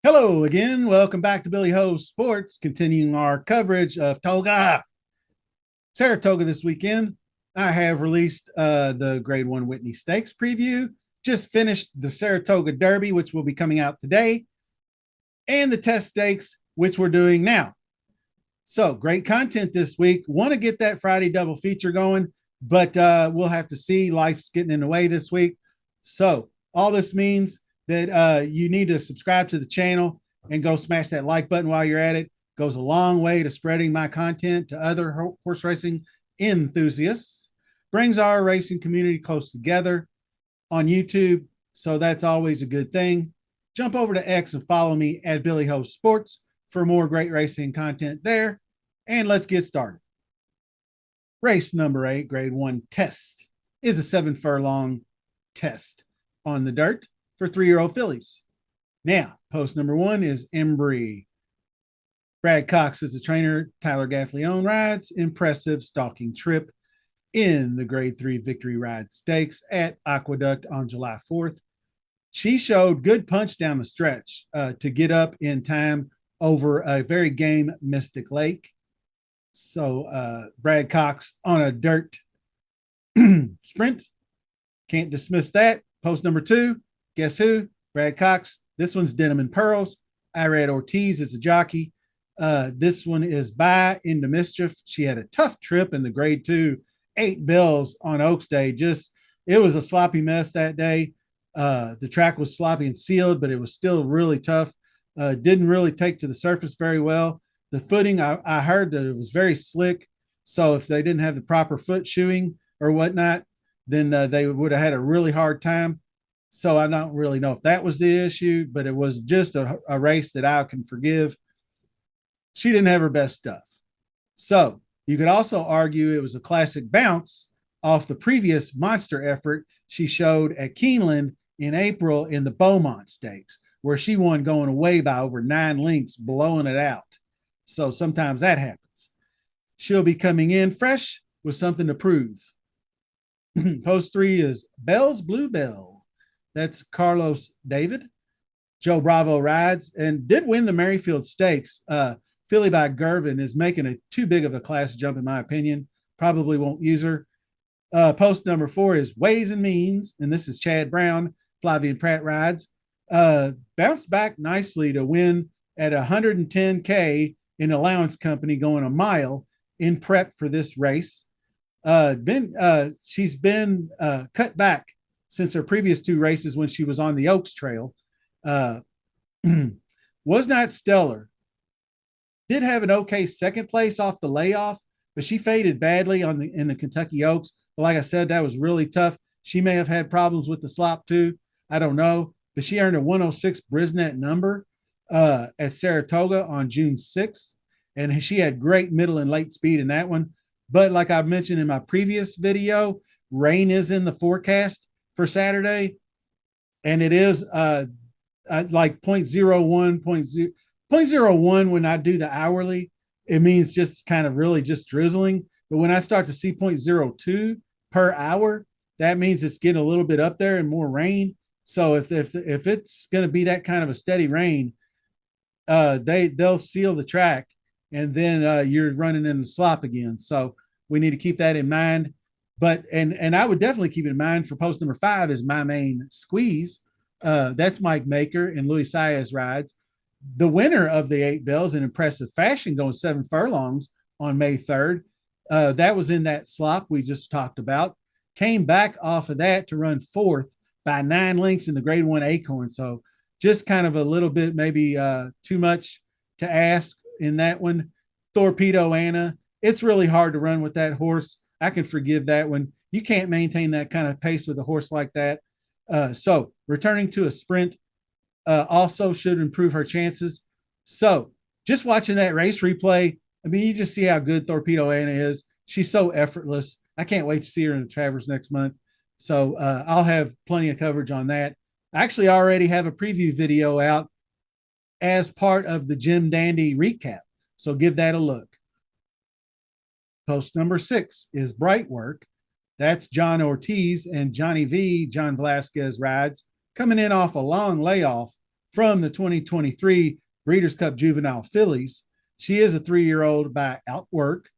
Hello again. Welcome back to Billy Ho Sports, continuing our coverage of Saratoga this weekend. I have released the Grade 1 Whitney Stakes preview, just finished the Saratoga Derby, which will be coming out today, and the Test Stakes, which we're doing now. So great content this week. Want to get that Friday double feature going, but we'll have to see. Life's getting in the way this week. So all this means that you need to subscribe to the channel and go smash that like button while you're at it. Goes a long way to spreading my content to other horse racing enthusiasts. Brings our racing community close together on YouTube. So that's always a good thing. Jump over to X and follow me at Billy Ho Sports for more great racing content there. And let's get started. Race number 8, Grade 1 Test, is a 7 furlong test on the dirt for 3-year-old fillies. Now, post number 1 is Embry. Brad Cox is the trainer. Tyler Gaffleone rides. Impressive stalking trip in the Grade 3 Victory Ride Stakes at Aqueduct on July 4th. She showed good punch down the stretch to get up in time over a very game Mystic Lake. So Brad Cox on a dirt sprint. Can't dismiss that. Post number 2, guess who? Brad Cox. This one's Denim and Pearls. Irad Ortiz is the jockey. This one is by Into Mischief. She had a tough trip in the Grade 2 8 Bells on Oaks Day. It was a sloppy mess that day. The track was sloppy and sealed, but it was still really tough. Didn't really take to the surface very well. The footing, I heard that it was very slick. So if they didn't have the proper foot shoeing or whatnot, then they would have had a really hard time. So I don't really know if that was the issue, but it was just a race that I can forgive. She didn't have her best stuff. So you could also argue it was a classic bounce off the previous monster effort she showed at Keeneland in April in the Beaumont Stakes, where she won going away by over 9 lengths, blowing it out. So sometimes that happens. She'll be coming in fresh with something to prove. Post 3 is Bell's Blue Bell. That's Carlos David. Joe Bravo rides and did win the Merrifield Stakes. Filly by Gervin is making a too big of a class jump, in my opinion. Probably won't use her. Post number 4 is Ways and Means, and this is Chad Brown. Flavian Pratt rides. Bounced back nicely to win at 110K in allowance company going a mile in prep for this race. She's been cut back since her previous 2 races when she was on the Oaks Trail. Was not stellar. Did have an okay second place off the layoff, but she faded badly in the Kentucky Oaks. But like I said, that was really tough. She may have had problems with the slop too. I don't know. But she earned a 106 Brisnet number at Saratoga on June 6th. And she had great middle and late speed in that one. But like I mentioned in my previous video, rain is in the forecast for Saturday. And it is like 0.01, 0.01 when I do the hourly. It means just kind of really just drizzling. But when I start to see 0.02 per hour, that means it's getting a little bit up there and more rain. So if it's going to be that kind of a steady rain, they'll seal the track, and then you're running in the slop again. So we need to keep that in mind. But and I would definitely keep it in mind for post number 5 is My Main Squeeze. That's Mike Maker and Louis Saez rides. The winner of the 8 Bells in impressive fashion, going 7 furlongs on May 3rd. That was in that slop we just talked about. Came back off of that to run 4th by 9 lengths in the Grade 1 Acorn. So just kind of a little bit maybe too much to ask in that one. Torpedo Anna. It's really hard to run with that horse. I can forgive that one. You can't maintain that kind of pace with a horse like that. So returning to a sprint also should improve her chances. So just watching that race replay, I mean, you just see how good Torpedo Anna is. She's so effortless. I can't wait to see her in the Travers next month. So I'll have plenty of coverage on that. I actually already have a preview video out as part of the Jim Dandy recap. So give that a look. Post number 6 is Bright Work. That's John Ortiz and Johnny V, John Velasquez rides, coming in off a long layoff from the 2023 Breeders' Cup Juvenile Fillies. She is a 3-year-old by Outwork.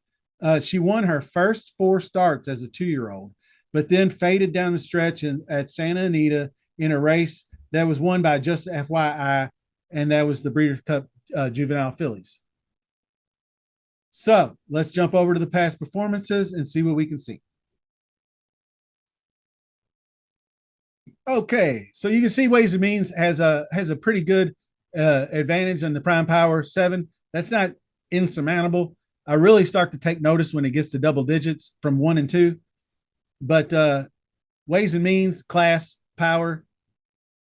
She won her first 4 starts as a 2-year-old, but then faded down the stretch at Santa Anita in a race that was won by Just FYI, and that was the Breeders' Cup Juvenile Fillies. So let's jump over to the past performances and see what we can see. Okay, so you can see Ways and Means has a pretty good advantage on the Prime Power 7. That's not insurmountable. I really start to take notice when it gets to double digits from 1 and 2. But Ways and Means, class, power,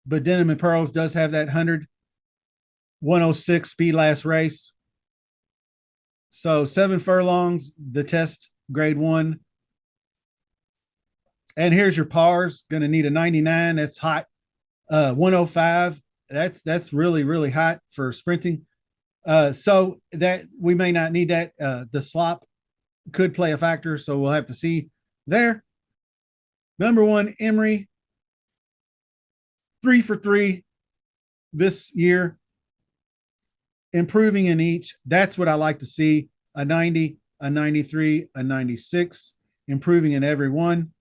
but Denim and Pearls does have that 106 speed last race. So 7 furlongs, the test grade 1. And here's your pars. Going to need a 99. That's hot. 105. That's really, really hot for sprinting. So that we may not need that. The slop could play a factor, so we'll have to see there. Number 1, Emery. 3 for 3 this year. Improving in each. That's what I like to see. A 90, a 93, a 96. Improving in every one.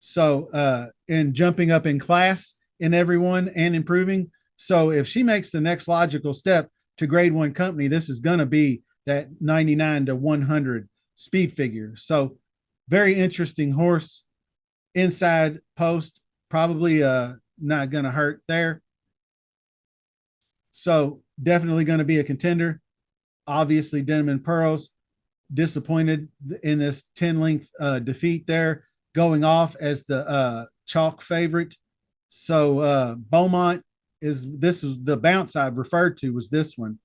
So, and jumping up in class in everyone and improving. So if she makes the next logical step to grade 1 company, this is going to be that 99 to 100 speed figure. So very interesting horse. Inside post, probably not going to hurt there. So definitely going to be a contender. Obviously, Denim and Pearls disappointed in this 10-length defeat there, going off as the chalk favorite. So Beaumont is the bounce I've referred to was this one.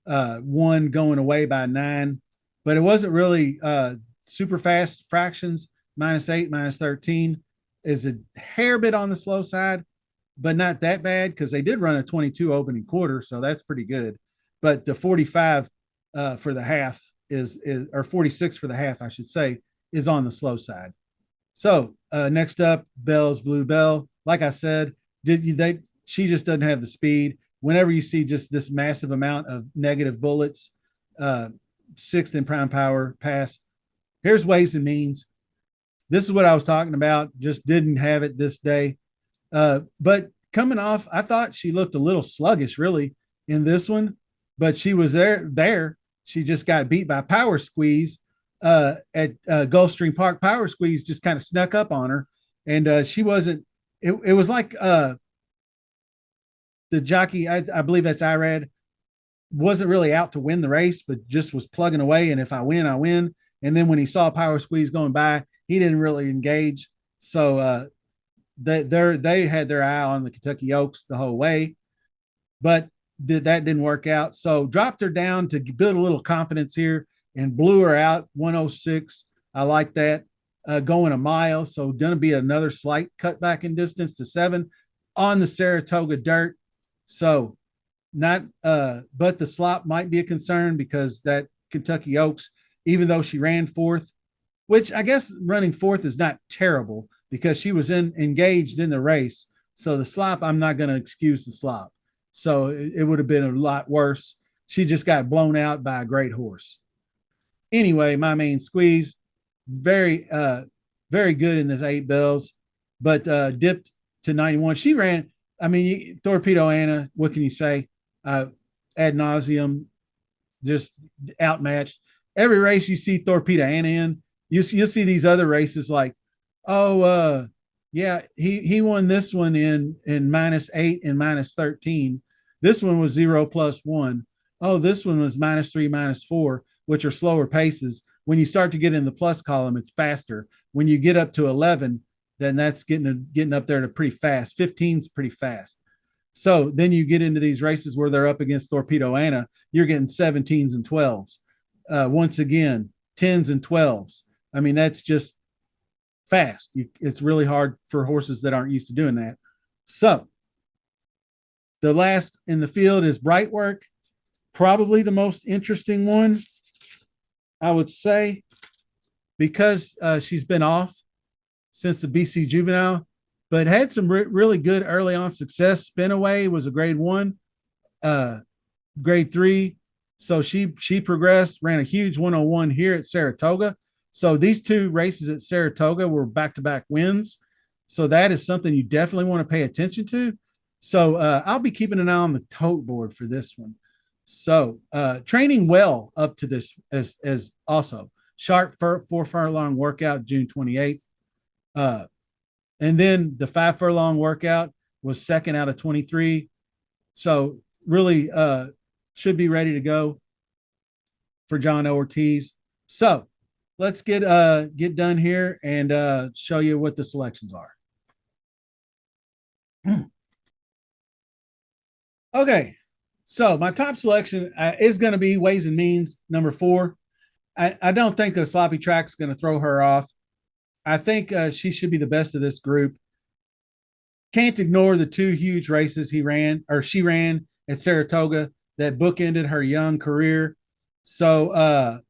1 going away by 9, but it wasn't really super fast fractions. -8, -13 is a hair bit on the slow side, but not that bad because they did run a 22 opening quarter, so that's pretty good. But the 45 for the half is or 46 for the half, I should say, is on the slow side. So next up, Bell's Blue Bell. Like I said, she just doesn't have the speed. Whenever you see just this massive amount of negative bullets, 6th in Prime Power pass. Here's Ways and Means. This is what I was talking about. Just didn't have it this day. But coming off, I thought she looked a little sluggish, really, in this one. But she was there. She just got beat by Power Squeeze at Gulfstream Park. Power Squeeze just kind of snuck up on her, and she wasn't. It was like the jockey, I believe that's Irad, wasn't really out to win the race, but just was plugging away. And if I win, I win. And then when he saw Power Squeeze going by, he didn't really engage. So they had their eye on the Kentucky Oaks the whole way, but that didn't work out. So dropped her down to build a little confidence here and blew her out 106. I like that. Going a mile. So going to be another slight cutback in distance to 7 on the Saratoga dirt. So not, but the slop might be a concern because that Kentucky Oaks, even though she ran 4th, which I guess running 4th is not terrible because she was engaged in the race. So the slop, I'm not going to excuse the slop. So it would have been a lot worse. She just got blown out by a great horse. Anyway, My Main Squeeze, very good in this 8 bells, but dipped to 91. She ran, I mean, Torpedo Anna, what can you say? Ad nauseum, just outmatched. Every race you see Torpedo Anna in, you'll see these other races like, yeah, he won this one in -8 and -13. This one was 0+1. Oh, this one was -3, -4, which are slower paces. When you start to get in the plus column, it's faster. When you get up to 11, then that's getting up there to pretty fast. 15's pretty fast. So then you get into these races where they're up against Torpedo Anna, you're getting 17s and 12s. Once again, 10s and 12s. I mean, that's just fast. It's really hard for horses that aren't used to doing that. So the last in the field is Bright Work. Probably the most interesting one, I would say, because she's been off since the BC Juvenile, but had some really good early on success. Spinaway was a grade one, uh, grade three. So she progressed, ran a huge 101 here at Saratoga. So these two races at Saratoga were back to back wins. So that is something you definitely want to pay attention to. So I'll be keeping an eye on the tote board for this one. So training well up to this as also sharp 4 furlong workout June 28th. Uh, and then the 5 furlong workout was second out of 23. So really should be ready to go for John Ortiz. So let's get done here and show you what the selections are. Okay, so my top selection is going to be Ways and Means number 4. I don't think a sloppy track is going to throw her off. I think she should be the best of this group. Can't ignore the 2 huge races she ran at Saratoga that bookended her young career. So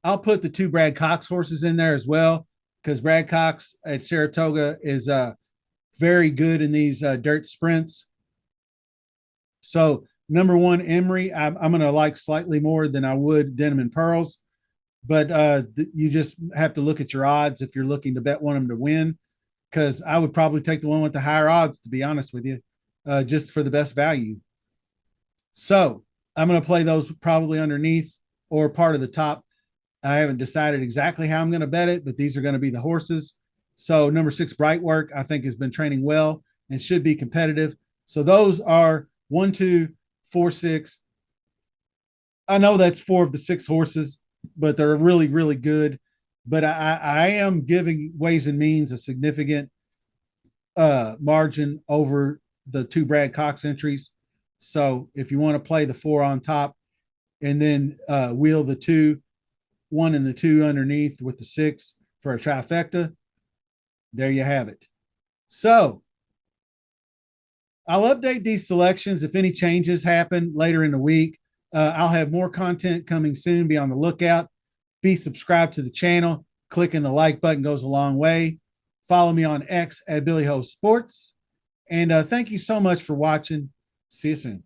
I'll put the 2 Brad Cox horses in there as well, because Brad Cox at Saratoga is very good in these dirt sprints. So number 1, Emery, I'm going to like slightly more than I would Denim and Pearls, but you just have to look at your odds if you're looking to bet one of them to win, because I would probably take the one with the higher odds, to be honest with you, just for the best value. So I'm going to play those probably underneath or part of the top. I haven't decided exactly how I'm going to bet it, but these are going to be the horses. So number 6, Bright Work, I think has been training well and should be competitive. So those are 1, 2, 4, 6. I know that's 4 of the 6 horses, but they're really, really good. But I am giving Ways and Means a significant margin over the 2 Brad Cox entries. So if you want to play the 4 on top and then wheel the 2, 1 and the 2 underneath with the 6 for a trifecta, there you have it. So I'll update these selections if any changes happen later in the week. I'll have more content coming soon. Be on the lookout. Be subscribed to the channel. Clicking the like button goes a long way. Follow me on X at Billy Ho Sports. And thank you so much for watching. See you soon.